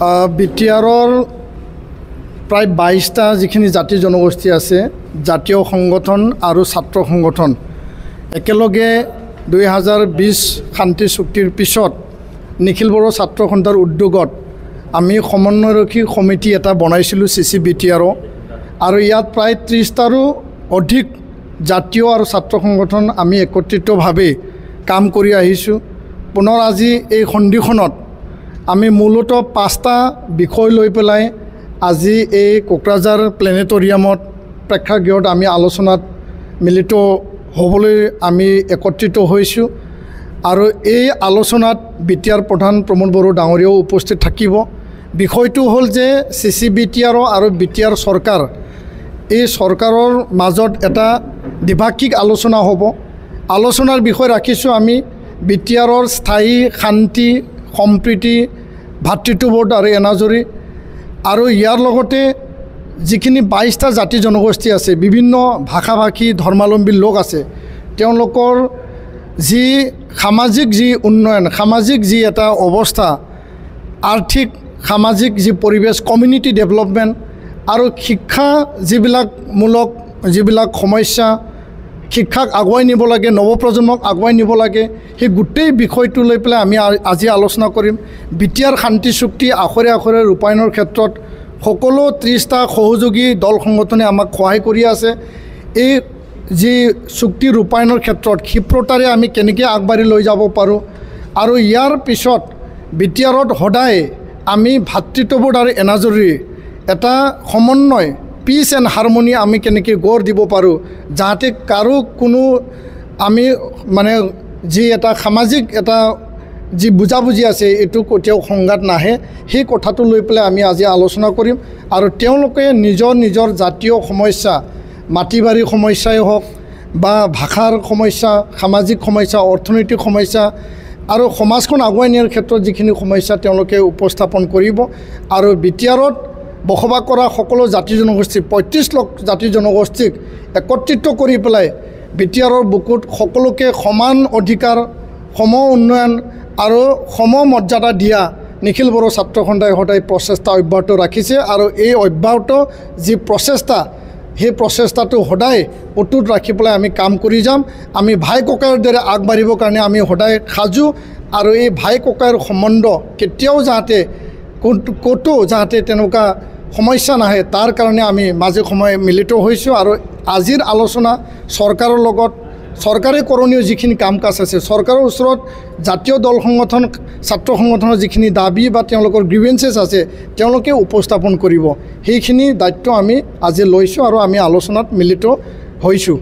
বিটিআৰৰ প্ৰায় 22টা যিখিনি জাতি জনগোষ্ঠী আছে, জাতীয় সংগঠন আৰু ছাত্ৰ সংগঠন একেলগে 2020 শান্তি চুক্তিৰ পিছত নিখিল বড়ো ছাত্ৰ সন্থাৰ উদ্যোগত আমি সমন্বয়ৰক্ষী সমিতি এটা বনাইছিলোঁ CCBTR আৰু ইয়াত প্ৰায় 30টাৰো অধিক জাতীয় আৰু ছাত্ৰ সংগঠন আমি একত্ৰিতভাৱে কাম কৰি আহিছোঁ। পুনৰ আজি এই সন্ধিখনত আমি মূলতঃ 5টা বিষয় লৈ পেলাই আজি এই কোকৰাঝাৰ প্লেনেটৰিয়ামত প্ৰেক্ষাগৃহত আমি আলোচনাত মিলিত হ'বলৈ আমি একত্ৰিত হৈছোঁ আৰু এই আলোচনাত বিটিআৰ প্ৰধান প্ৰমোদ বড়ো ডাঙৰীয়াও উপস্থিত থাকিব। বিষয়টো হ'ল যে CCBTR আৰু বিটিআৰ চৰকাৰ, এই চৰকাৰৰ মাজত এটা দ্বিভাষিক আলোচনা হ'ব। আলোচনাৰ বিষয় ৰাখিছোঁ আমি বিটিআৰৰ স্থায়ী শান্তি সম্প্ৰীতি ভাতৃত্ববোধ আৰু এনাজৰী আৰু ইয়াৰ লগতে যিখিনি 22টা জাতি জনগোষ্ঠী আছে, বিভিন্ন ভাষা ভাষী ধৰ্মাৱলম্বী লোক আছে, তেওঁলোকৰ যি সামাজিক যি উন্নয়ন, সামাজিক যি এটা অৱস্থা, আৰ্থিক সামাজিক যি পৰিৱেশ, কমিউনিটি ডেভেলপমেণ্ট আৰু শিক্ষা যিবিলাক সমস্যা, শিক্ষাক আগুৱাই নিব লাগে, নৱপ্ৰজন্মক আগুৱাই নিব লাগে, সেই গোটেই বিষয়টো লৈ পেলাই আমি আজি আলোচনা কৰিম। বিটিআৰ শান্তি চুক্তি আখৰে আখৰে ৰূপায়ণৰ ক্ষেত্ৰত সকলো 30টা সহযোগী দল সংগঠনে আমাক সহায় কৰি আছে। এই যি চুক্তি ৰূপায়ণৰ ক্ষেত্ৰত ক্ষিপ্ৰতাৰে আমি কেনেকৈ আগবাঢ়ি লৈ যাব পাৰোঁ আৰু ইয়াৰ পিছত বিটিআৰত সদায় আমি ভাতৃত্ববোধ আৰু এনাজৰীৰ এটা সমন্বয়, পিচ এণ্ড হাৰমনি আমি কেনেকৈ গঢ় দিব পাৰোঁ, যাতে কাৰো কোনো আমি মানে যি এটা সামাজিক এটা যি বুজাবুজি আছে এইটো কেতিয়াও সংঘাত নাহে, সেই কথাটো লৈ পেলাই আমি আজি আলোচনা কৰিম। আৰু তেওঁলোকে নিজৰ নিজৰ জাতীয় সমস্যা, মাটি বাৰী সমস্যাই হওক বা ভাষাৰ সমস্যা, সামাজিক সমস্যা, অৰ্থনৈতিক সমস্যা আৰু সমাজখন আগুৱাই নিয়াৰ ক্ষেত্ৰত যিখিনি সমস্যা তেওঁলোকে উপস্থাপন কৰিব। আৰু বিটিআৰত বসবাস কৰা সকলো জাতি জনগোষ্ঠী, 35 লাখ জাতি জনগোষ্ঠীক একত্ৰিত কৰি পেলাই বিটিআৰৰ বুকুত সকলোকে সমান অধিকাৰ, সম উন্নয়ন আৰু সম মৰ্যাদা দিয়া নিখিল বড়ো ছাত্ৰ সন্থাই সদায় প্ৰচেষ্টা অব্যাহত ৰাখিছে। আৰু এই অব্যাহত যি প্ৰচেষ্টা, সেই প্ৰচেষ্টাটো সদায় অটুট ৰাখি পেলাই আমি কাম কৰি যাম। আমি ভাই ককাইৰ দৰে আগবাঢ়িবৰ কাৰণে আমি সদায় সাজু আৰু এই ভাই ককাইৰ সম্বন্ধ কেতিয়াও যাতে ক'তো যাতে তেনেকুৱা সমস্যা নাহে, তাৰ কাৰণে আমি মাজে সময়ে মিলিত হৈছোঁ। আৰু আজিৰ আলোচনা চৰকাৰৰ লগত, চৰকাৰে কৰণীয় যিখিনি কাম কাজ আছে, চৰকাৰৰ ওচৰত জাতীয় দল সংগঠন, ছাত্ৰ সংগঠনৰ যিখিনি দাবী বা তেওঁলোকৰ গ্ৰিভেঞ্চেছ আছে তেওঁলোকে উপস্থাপন কৰিব, সেইখিনি দায়িত্ব আমি আজি লৈছোঁ আৰু আমি আলোচনাত মিলিত হৈছোঁ।